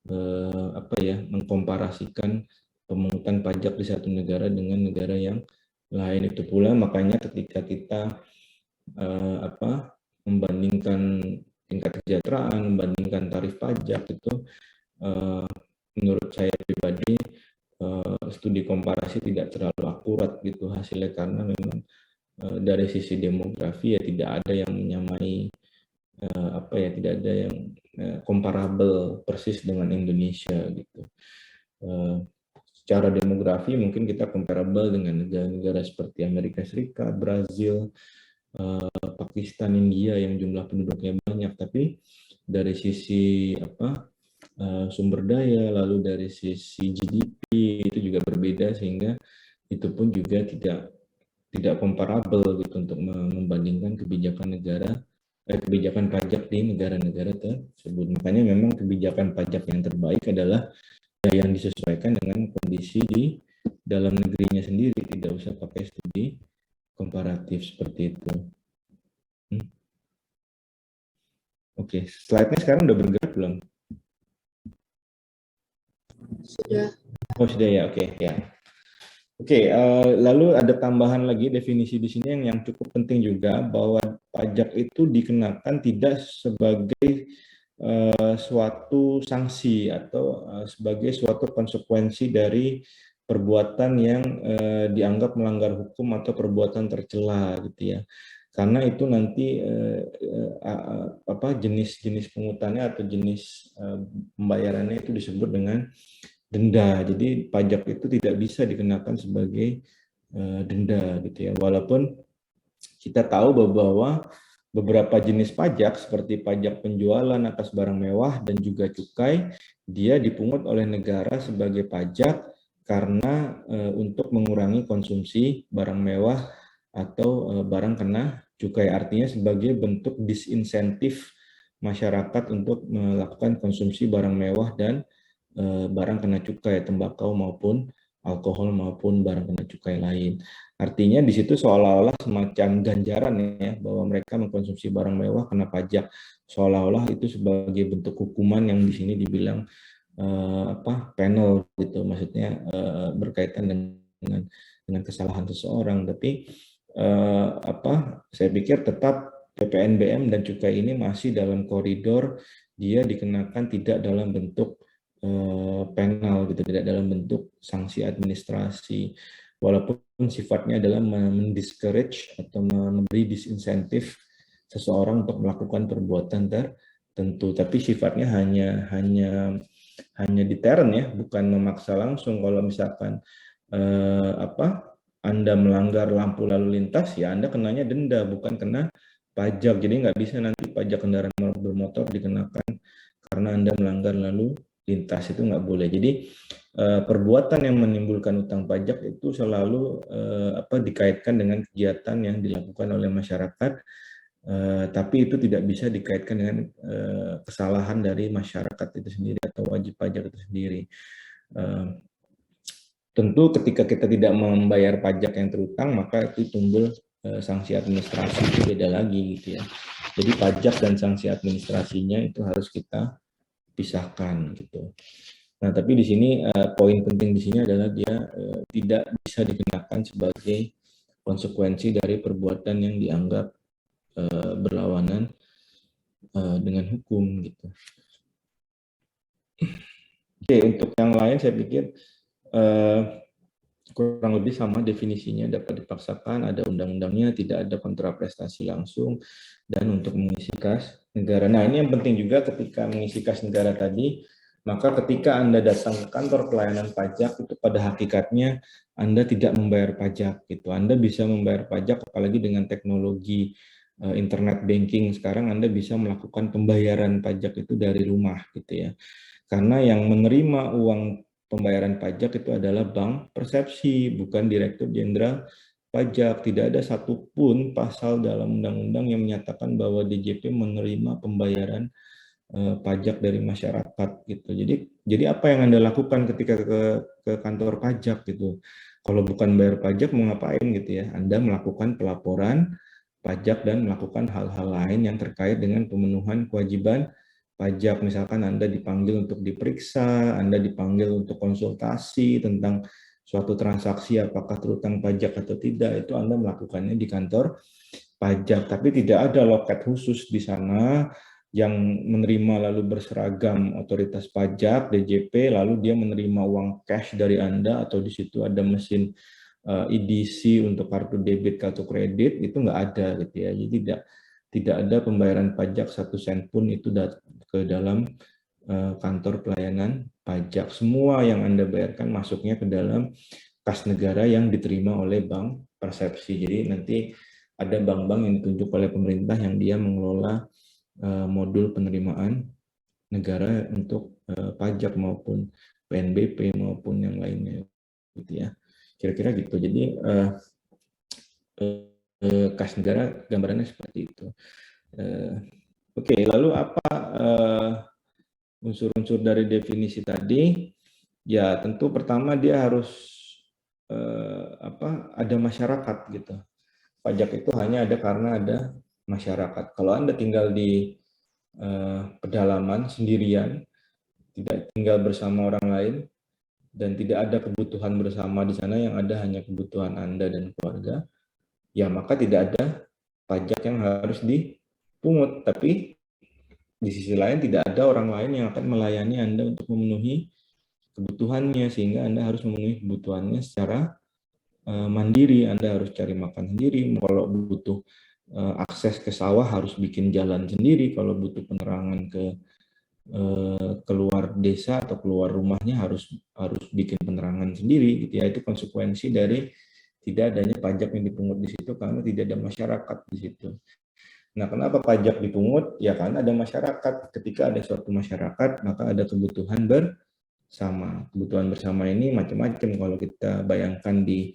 mengkomparasikan pemungutan pajak di satu negara dengan negara yang lain. Itu pula makanya ketika kita membandingkan tingkat kesejahteraan, membandingkan tarif pajak itu menurut saya pribadi studi komparasi tidak terlalu akurat gitu hasilnya, karena memang dari sisi demografi ya tidak ada yang menyamai tidak ada yang comparable persis dengan Indonesia gitu. Secara demografi mungkin kita comparable dengan negara-negara seperti Amerika Serikat, Brazil, Pakistan, India yang jumlah penduduknya banyak, tapi dari sisi sumber daya, lalu dari sisi GDP itu juga berbeda, sehingga itu pun juga tidak comparable gitu untuk membandingkan kebijakan pajak di negara-negara tersebut. Makanya memang kebijakan pajak yang terbaik adalah yang disesuaikan dengan kondisi di dalam negerinya sendiri, tidak usah pakai studi komparatif seperti itu. Oke, slide-nya sekarang udah bergerak belum? Sudah. Oh, sudah ya, oke ya. Oke, lalu ada tambahan lagi definisi di sini yang cukup penting juga, bahwa pajak itu dikenakan tidak sebagai suatu sanksi atau sebagai suatu konsekuensi dari perbuatan yang dianggap melanggar hukum atau perbuatan tercela gitu ya. Karena itu nanti jenis-jenis pungutannya atau jenis pembayarannya itu disebut dengan denda. Jadi pajak itu tidak bisa dikenakan sebagai denda gitu ya. Walaupun kita tahu bahwa beberapa jenis pajak seperti pajak penjualan atas barang mewah dan juga cukai, dia dipungut oleh negara sebagai pajak karena untuk mengurangi konsumsi barang mewah atau barang kena cukai. Artinya sebagai bentuk disinsentif masyarakat untuk melakukan konsumsi barang mewah dan barang kena cukai, tembakau maupun alkohol maupun barang kena cukai lain. Artinya di situ seolah-olah semacam ganjaran ya, bahwa mereka mengkonsumsi barang mewah kena pajak, seolah-olah itu sebagai bentuk hukuman yang di sini dibilang penal gitu, maksudnya berkaitan dengan kesalahan seseorang. Tapi saya pikir tetap PPNBM dan cukai ini masih dalam koridor dia dikenakan tidak dalam bentuk penal gitu, tidak dalam bentuk sanksi administrasi, walaupun sifatnya adalah mendiscourage atau memberi disinsentif seseorang untuk melakukan perbuatan tertentu, tapi sifatnya hanya deterrent ya, bukan memaksa langsung. Kalau misalkan Anda melanggar lampu lalu lintas, ya Anda kenanya denda, bukan kena pajak. Jadi nggak bisa nanti pajak kendaraan bermotor dikenakan karena Anda melanggar lalu lintas, itu nggak boleh. Jadi perbuatan yang menimbulkan utang pajak itu selalu dikaitkan dengan kegiatan yang dilakukan oleh masyarakat, tapi itu tidak bisa dikaitkan dengan kesalahan dari masyarakat itu sendiri atau wajib pajak itu sendiri. Tentu ketika kita tidak membayar pajak yang terutang, maka itu timbul sanksi administrasi, itu beda lagi gitu ya. Jadi pajak dan sanksi administrasinya itu harus kita pisahkan gitu. Nah, tapi di sini poin penting di sini adalah dia tidak bisa dikenakan sebagai konsekuensi dari perbuatan yang dianggap berlawanan dengan hukum gitu. Oke, untuk yang lain saya pikir kurang lebih sama definisinya, dapat dipaksakan, ada undang-undangnya, tidak ada kontraprestasi langsung, dan untuk mengisi kas negara. Nah, ini yang penting juga ketika mengisi kas negara tadi, maka ketika Anda datang ke kantor pelayanan pajak, itu pada hakikatnya Anda tidak membayar pajak gitu. Anda bisa membayar pajak apalagi dengan teknologi internet banking sekarang, Anda bisa melakukan pembayaran pajak itu dari rumah gitu ya. Karena yang menerima uang pembayaran pajak itu adalah bank persepsi, bukan Direktur Jenderal Pajak. Tidak ada satupun pasal dalam undang-undang yang menyatakan bahwa DJP menerima pembayaran pajak dari masyarakat gitu. Jadi apa yang Anda lakukan ketika ke kantor pajak gitu? Kalau bukan bayar pajak mau ngapain gitu ya? Anda melakukan pelaporan pajak dan melakukan hal-hal lain yang terkait dengan pemenuhan kewajiban pajak. Misalkan Anda dipanggil untuk diperiksa, Anda dipanggil untuk konsultasi tentang suatu transaksi apakah terutang pajak atau tidak, itu Anda melakukannya di kantor pajak. Tapi tidak ada loket khusus di sana yang menerima lalu berseragam otoritas pajak, DJP, lalu dia menerima uang cash dari Anda, atau di situ ada mesin EDC untuk kartu debit, kartu kredit, itu nggak ada gitu ya. Jadi tidak ada pembayaran pajak 1 sen pun itu ke dalam kantor pelayanan pajak. Semua yang Anda bayarkan masuknya ke dalam kas negara yang diterima oleh bank persepsi. Jadi nanti ada bank-bank yang ditunjuk oleh pemerintah yang dia mengelola modul penerimaan negara untuk pajak maupun PNBP maupun yang lainnya gitu ya. Kira-kira gitu. Jadi kas negara gambarannya seperti itu. Oke, lalu apa unsur-unsur dari definisi tadi? Ya, tentu pertama dia harus ada masyarakat gitu. Pajak itu hanya ada karena ada masyarakat. Kalau Anda tinggal di pedalaman sendirian, tidak tinggal bersama orang lain, dan tidak ada kebutuhan bersama di sana, yang ada hanya kebutuhan Anda dan keluarga, ya maka tidak ada pajak yang harus dipungut. Tapi di sisi lain tidak ada orang lain yang akan melayani Anda untuk memenuhi kebutuhannya, sehingga Anda harus memenuhi kebutuhannya secara mandiri. Anda harus cari makan sendiri, kalau butuh akses ke sawah harus bikin jalan sendiri, kalau butuh penerangan keluar desa atau keluar rumahnya harus bikin penerangan sendiri gitu ya. Itu konsekuensi dari tidak adanya pajak yang dipungut di situ, karena tidak ada masyarakat di situ. Nah, kenapa pajak dipungut? Ya karena ada masyarakat. Ketika ada suatu masyarakat, maka ada kebutuhan bersama. Kebutuhan bersama ini macam-macam. Kalau kita bayangkan di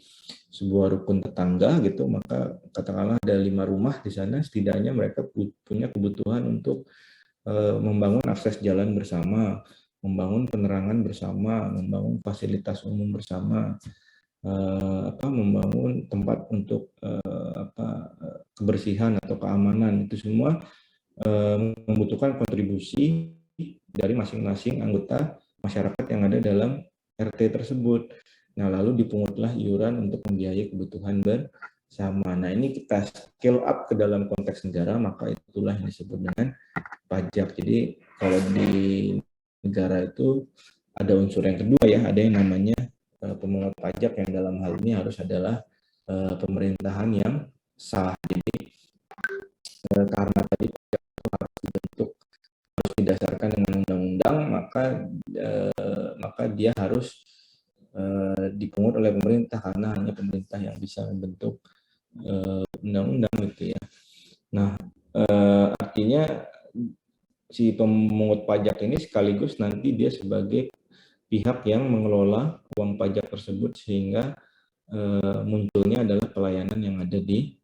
sebuah rukun tetangga gitu, maka katakanlah ada 5 rumah di sana, setidaknya mereka punya kebutuhan untuk membangun akses jalan bersama, membangun penerangan bersama, membangun fasilitas umum bersama, membangun tempat untuk kebersihan atau keamanan. Itu semua membutuhkan kontribusi dari masing-masing anggota masyarakat yang ada dalam RT tersebut. Nah, lalu dipungutlah iuran untuk membiayai kebutuhan bersama. Nah, ini kita scale up ke dalam konteks negara, maka itulah yang disebut dengan pajak. Jadi, kalau di negara itu ada unsur yang kedua ya, ada yang namanya pemungut pajak, yang dalam hal ini harus adalah pemerintahan yang sah. Jadi, karena tadi pajak itu harus dibentuk, harus didasarkan dengan undang-undang, maka dia harus dipungut oleh pemerintah, karena hanya pemerintah yang bisa membentuk undang-undang gitu ya. Nah, artinya si pemungut pajak ini sekaligus nanti dia sebagai pihak yang mengelola uang pajak tersebut, sehingga munculnya adalah pelayanan yang ada di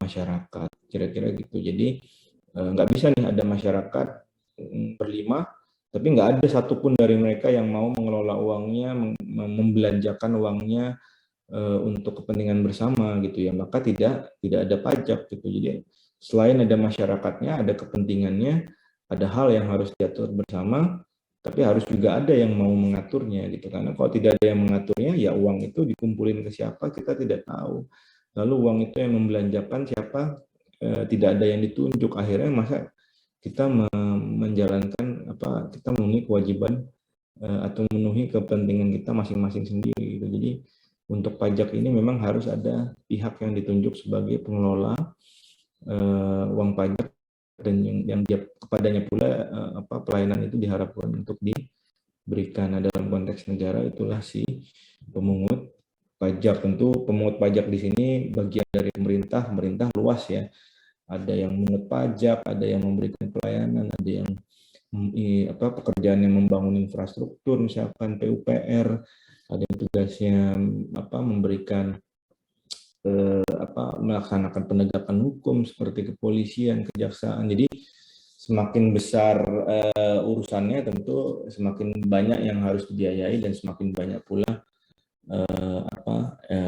masyarakat, kira-kira gitu. Jadi nggak bisa nih ada masyarakat berlima, tapi nggak ada satupun dari mereka yang mau mengelola uangnya, membelanjakan uangnya untuk kepentingan bersama gitu ya, maka tidak ada pajak gitu. Jadi selain ada masyarakatnya, ada kepentingannya, ada hal yang harus diatur bersama, tapi harus juga ada yang mau mengaturnya gitu. Karena kalau tidak ada yang mengaturnya, ya uang itu dikumpulin ke siapa kita tidak tahu. Lalu uang itu yang membelanjakan siapa, tidak ada yang ditunjuk. Akhirnya masa kita menjalankan kita memenuhi kewajiban atau memenuhi kepentingan kita masing-masing sendiri gitu. Jadi untuk pajak ini memang harus ada pihak yang ditunjuk sebagai pengelola uang pajak, dan yang dia kepadanya pula pelayanan itu diharapkan untuk diberikan. Nah, dalam konteks negara itulah si pemungut pajak. Tentu pemungut pajak di sini bagian dari pemerintah luas ya. Ada yang memungut pajak, ada yang memberikan pelayanan, ada yang pekerjaan yang membangun infrastruktur, misalkan PUPR, ada yang tugasnya memberikan melaksanakan penegakan hukum seperti kepolisian, kejaksaan. Jadi semakin besar urusannya, tentu semakin banyak yang harus dibiayai dan semakin banyak pula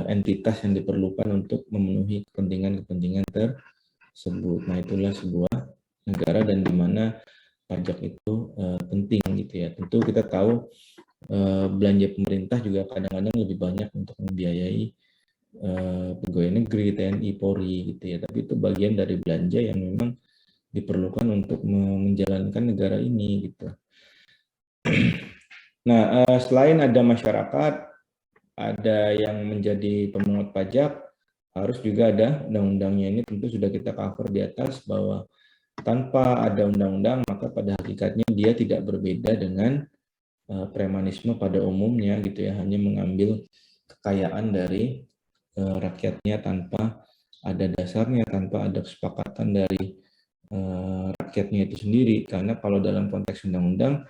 entitas yang diperlukan untuk memenuhi kepentingan-kepentingan tersebut. Nah, itulah sebuah negara dan di mana pajak itu penting gitu ya. Tentu kita tahu belanja pemerintah juga kadang-kadang lebih banyak untuk membiayai pegawai negeri, TNI, Polri gitu ya. Tapi itu bagian dari belanja yang memang diperlukan untuk menjalankan negara ini gitu. Nah, selain ada masyarakat, ada yang menjadi pemungut pajak, harus juga ada undang-undangnya. Ini tentu sudah kita cover di atas, bahwa tanpa ada undang-undang maka pada hakikatnya dia tidak berbeda dengan premanisme pada umumnya gitu ya, hanya mengambil kekayaan dari rakyatnya tanpa ada dasarnya, tanpa ada kesepakatan dari rakyatnya itu sendiri. Karena kalau dalam konteks undang-undang,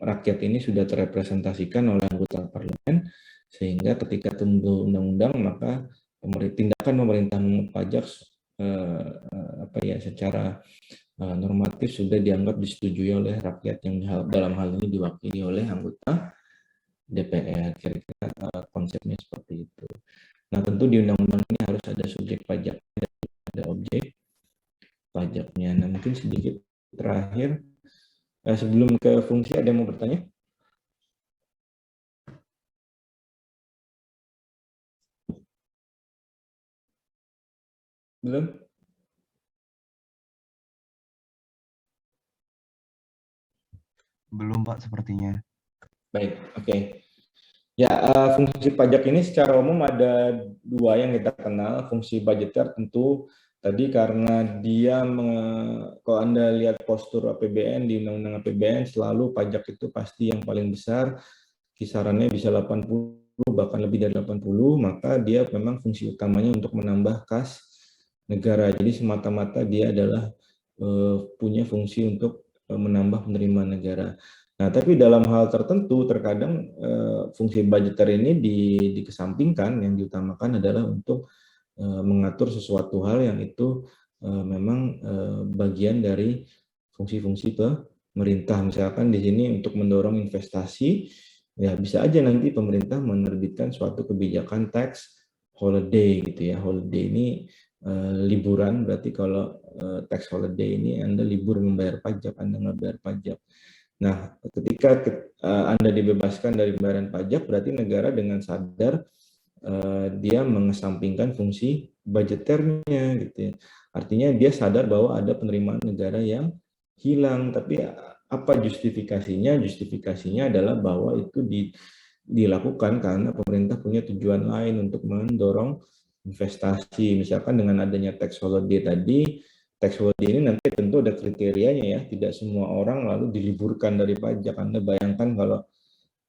rakyat ini sudah terrepresentasikan oleh anggota parlemen, sehingga ketika tumbuh undang-undang maka tindakan pemerintah memungut pajak secara normatif sudah dianggap disetujui oleh rakyat, yang dalam hal ini diwakili oleh anggota DPR. Kira-kira konsepnya seperti itu. Nah, tentu di undang-undang ini harus ada subjek pajak dan ada objek pajaknya. Nah, mungkin sedikit terakhir sebelum ke fungsi, ada yang mau bertanya? Belum? Belum, Pak, sepertinya. Baik, oke. Ya, fungsi pajak ini secara umum ada dua yang kita kenal. Fungsi budgeter tentu tadi karena dia, kalau Anda lihat postur APBN di Undang-Undang APBN, selalu pajak itu pasti yang paling besar, kisarannya bisa 80, bahkan lebih dari 80, maka dia memang fungsi utamanya untuk menambah kas negara. Jadi semata-mata dia adalah punya fungsi untuk menambah penerimaan negara. Nah, tapi dalam hal tertentu terkadang fungsi budgeter ini dikesampingkan, yang diutamakan adalah untuk mengatur sesuatu hal yang itu memang bagian dari fungsi-fungsi pemerintah misalkan di sini untuk mendorong investasi, ya bisa aja nanti pemerintah menerbitkan suatu kebijakan tax holiday gitu ya. Holiday ini liburan, berarti kalau tax holiday ini Anda libur membayar pajak, Anda nggak bayar pajak. Nah, ketika Anda dibebaskan dari pembayaran pajak, berarti negara dengan sadar dia mengesampingkan fungsi budgeternya gitu ya. Artinya dia sadar bahwa ada penerimaan negara yang hilang, tapi apa justifikasinya? Justifikasinya adalah bahwa itu dilakukan karena pemerintah punya tujuan lain untuk mendorong investasi. Misalkan dengan adanya tax holiday tadi, tax holiday ini nanti tentu ada kriterianya ya, tidak semua orang lalu diliburkan dari pajak. Anda bayangkan kalau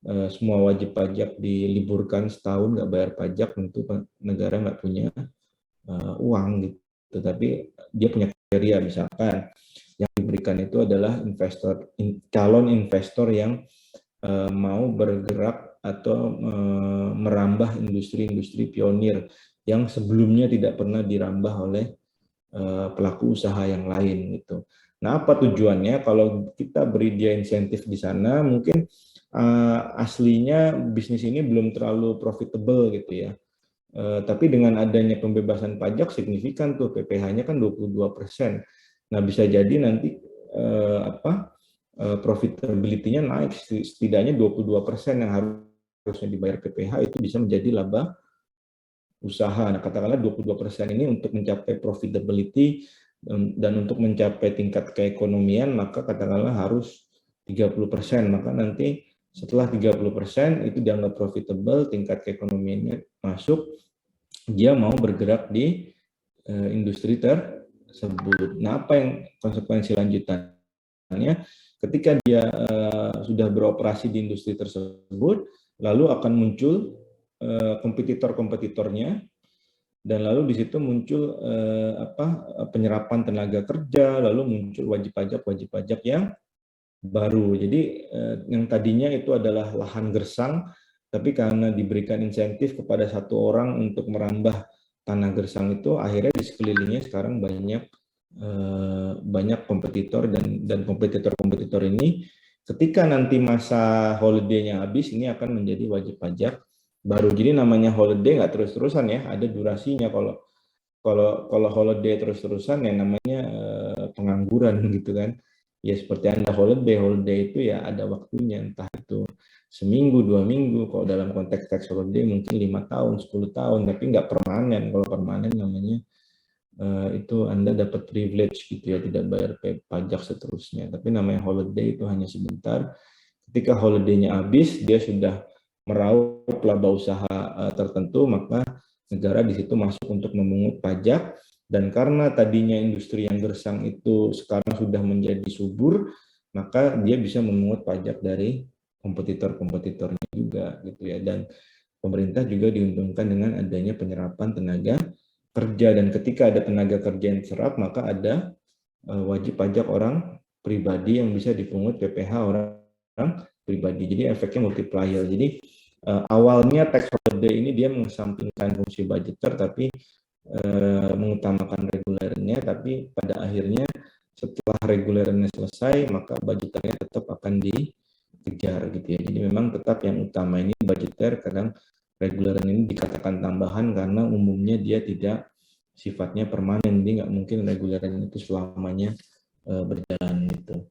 semua wajib pajak diliburkan setahun nggak bayar pajak, tentu negara nggak punya uang gitu. Tapi dia punya kriteria, misalkan yang diberikan itu adalah calon investor yang mau bergerak atau merambah industri-industri pionir yang sebelumnya tidak pernah dirambah oleh pelaku usaha yang lain gitu. Nah, apa tujuannya? Kalau kita beri dia insentif di sana, mungkin aslinya bisnis ini belum terlalu profitable gitu ya. Tapi dengan adanya pembebasan pajak signifikan tuh, PPh-nya kan 22%. Nah, bisa jadi nanti profitability-nya naik, setidaknya 22% yang harusnya dibayar PPh itu bisa menjadi laba usaha. Nah, katakanlah 22% ini untuk mencapai profitability dan untuk mencapai tingkat keekonomian, maka katakanlah harus 30%. Maka nanti setelah 30% itu dianggap profitable, tingkat keekonomiannya masuk, dia mau bergerak di industri tersebut. Nah, apa yang konsekuensi lanjutannya? Ketika dia sudah beroperasi di industri tersebut, lalu akan muncul kompetitor-kompetitornya, dan lalu di situ muncul penyerapan tenaga kerja, lalu muncul wajib pajak yang baru. Jadi yang tadinya itu adalah lahan gersang, tapi karena diberikan insentif kepada satu orang untuk merambah tanah gersang itu, akhirnya di sekelilingnya sekarang banyak kompetitor, dan kompetitor ini ketika nanti masa holiday-nya habis, ini akan menjadi wajib pajak baru. Jadi namanya holiday nggak terus-terusan ya, ada durasinya. Kalau holiday terus-terusan ya namanya pengangguran gitu kan. Ya seperti Anda holiday itu ya ada waktunya, entah itu seminggu, 2 minggu. Kalau dalam konteks tax holiday mungkin 5 tahun, 10 tahun, tapi nggak permanen. Kalau permanen namanya itu Anda dapat privilege gitu ya, tidak bayar pajak seterusnya. Tapi namanya holiday itu hanya sebentar. Ketika holiday-nya habis, dia sudah meraup laba usaha tertentu, maka negara di situ masuk untuk memungut pajak. Dan karena tadinya industri yang gersang itu sekarang sudah menjadi subur, maka dia bisa memungut pajak dari kompetitor-kompetitornya juga gitu ya. Dan pemerintah juga diuntungkan dengan adanya penyerapan tenaga kerja, dan ketika ada tenaga kerja yang diserap, maka ada wajib pajak orang pribadi yang bisa dipungut PPh orang pribadi. Jadi efeknya multiplier. Jadi awalnya tax holiday ini dia mengesampingkan fungsi budgeter, tapi mengutamakan regulernya, tapi pada akhirnya setelah regulernya selesai, maka budgeternya tetap akan dikejar gitu ya. Jadi memang tetap yang utama ini budgeter, kadang reguler ini dikatakan tambahan karena umumnya dia tidak sifatnya permanen, jadi nggak mungkin reguleran itu selamanya berjalan gitu.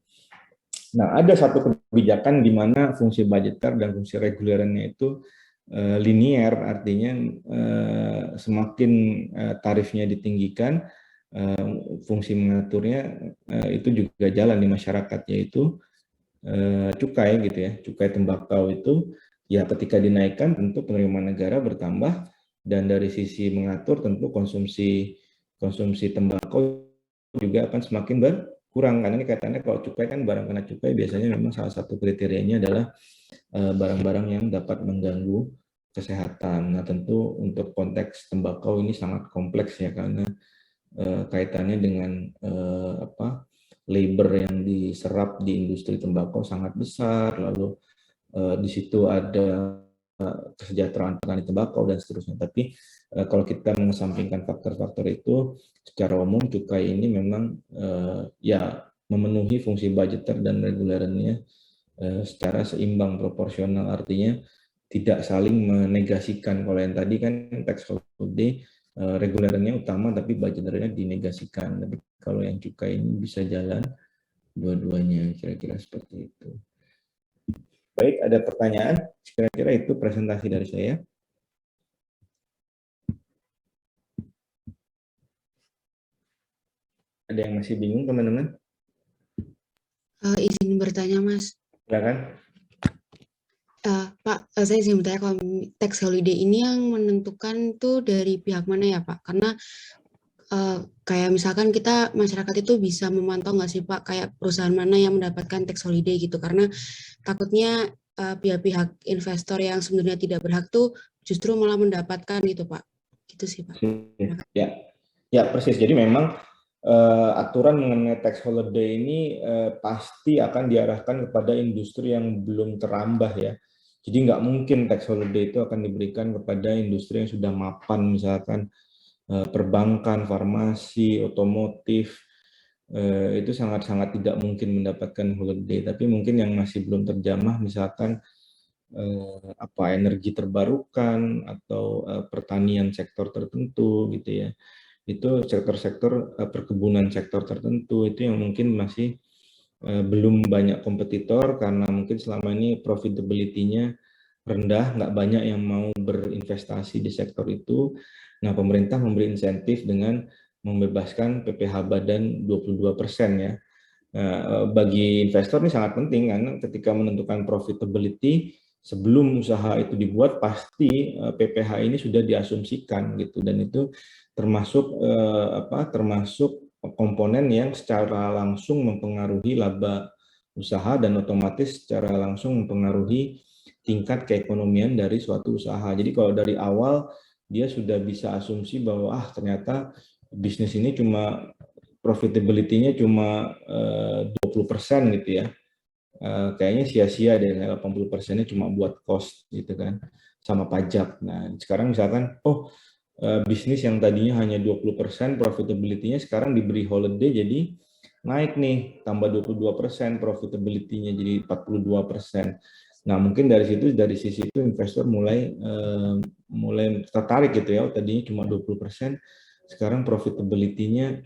Nah, ada satu kebijakan di mana fungsi budgeter dan fungsi regulerannya itu linier, artinya semakin tarifnya ditinggikan, fungsi mengaturnya itu juga jalan di masyarakat, yaitu cukai gitu ya, cukai tembakau itu ya ketika dinaikkan tentu penerimaan negara bertambah, dan dari sisi mengatur tentu konsumsi tembakau juga akan semakin berkurang, karena ini kaitannya kalau cukai kan barang kena cukai biasanya memang salah satu kriterianya adalah barang-barang yang dapat mengganggu kesehatan. Nah, tentu untuk konteks tembakau ini sangat kompleks ya, karena kaitannya dengan labor yang diserap di industri tembakau sangat besar, lalu di situ ada kesejahteraan petani tembakau dan seterusnya. Tapi kalau kita mengesampingkan faktor-faktor itu, secara umum cukai ini memang ya memenuhi fungsi budgeter dan regulernya secara seimbang proporsional, artinya tidak saling menegasikan. Kalau yang tadi kan tax holiday regulernya utama tapi budgeternya dinegasikan. Tapi kalau yang cukai ini bisa jalan dua-duanya, kira-kira seperti itu. Baik, ada pertanyaan? Kira-kira itu presentasi dari saya. Ada yang masih bingung, teman-teman? Izin bertanya, Mas. Silakan. Pak, saya izin bertanya, kalau tax holiday ini yang menentukan tuh dari pihak mana ya, Pak? Karena kayak misalkan kita, masyarakat itu bisa memantau nggak sih, Pak, kayak perusahaan mana yang mendapatkan tax holiday gitu. Karena takutnya pihak-pihak investor yang sebenarnya tidak berhak tuh justru malah mendapatkan gitu, Pak. Gitu sih, Pak. Ya, persis. Jadi memang aturan mengenai tax holiday ini pasti akan diarahkan kepada industri yang belum terambah ya. Jadi nggak mungkin tax holiday itu akan diberikan kepada industri yang sudah mapan, misalkan perbankan, farmasi, otomotif, itu sangat-sangat tidak mungkin mendapatkan holiday. Tapi mungkin yang masih belum terjamah, misalkan energi terbarukan atau pertanian sektor tertentu gitu ya. Itu sektor-sektor perkebunan sektor tertentu itu yang mungkin masih belum banyak kompetitor karena mungkin selama ini profitability-nya rendah, nggak banyak yang mau berinvestasi di sektor itu. Nah, pemerintah memberi insentif dengan membebaskan PPh badan 22% ya. Bagi investor ini sangat penting karena ketika menentukan profitability sebelum usaha itu dibuat pasti PPh ini sudah diasumsikan gitu, dan itu termasuk termasuk komponen yang secara langsung mempengaruhi laba usaha dan otomatis secara langsung mempengaruhi tingkat keekonomian dari suatu usaha. Jadi kalau dari awal dia sudah bisa asumsi bahwa ternyata bisnis ini cuma profitability-nya cuma 20% gitu ya. Kayaknya sia-sia deh, 80%-nya cuma buat cost gitu kan, sama pajak. Nah, sekarang misalkan bisnis yang tadinya hanya 20% profitability-nya sekarang diberi holiday jadi naik nih, tambah 22% profitability-nya jadi 42%. Nah, mungkin dari sisi itu investor mulai tertarik gitu ya. Tadinya cuma 20%, sekarang profitability-nya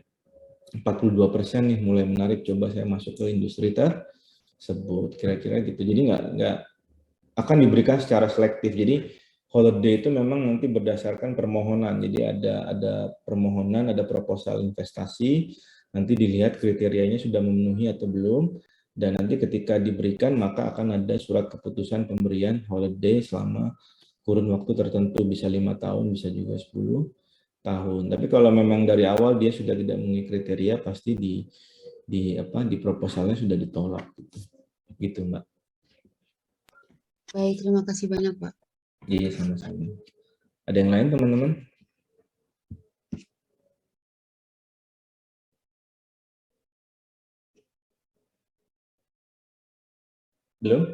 42% nih, mulai menarik, coba saya masuk ke industri tersebut, kira-kira gitu. Jadi nggak akan diberikan secara selektif. Jadi holiday itu memang nanti berdasarkan permohonan. Jadi ada permohonan, ada proposal investasi, nanti dilihat kriterianya sudah memenuhi atau belum, dan nanti ketika diberikan maka akan ada surat keputusan pemberian holiday selama kurun waktu tertentu, bisa 5 tahun, bisa juga 10 tahun. Tapi kalau memang dari awal dia sudah tidak memenuhi kriteria, pasti di proposalnya sudah ditolak gitu Mbak. Baik, terima kasih banyak, Pak. Iya, sama-sama. Ada yang lain teman-teman? Belum?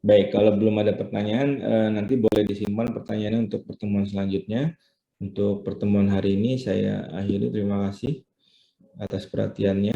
Baik, kalau belum ada pertanyaan, nanti boleh disimpan pertanyaannya untuk pertemuan selanjutnya. Untuk pertemuan hari ini saya akhiri, terima kasih atas perhatiannya.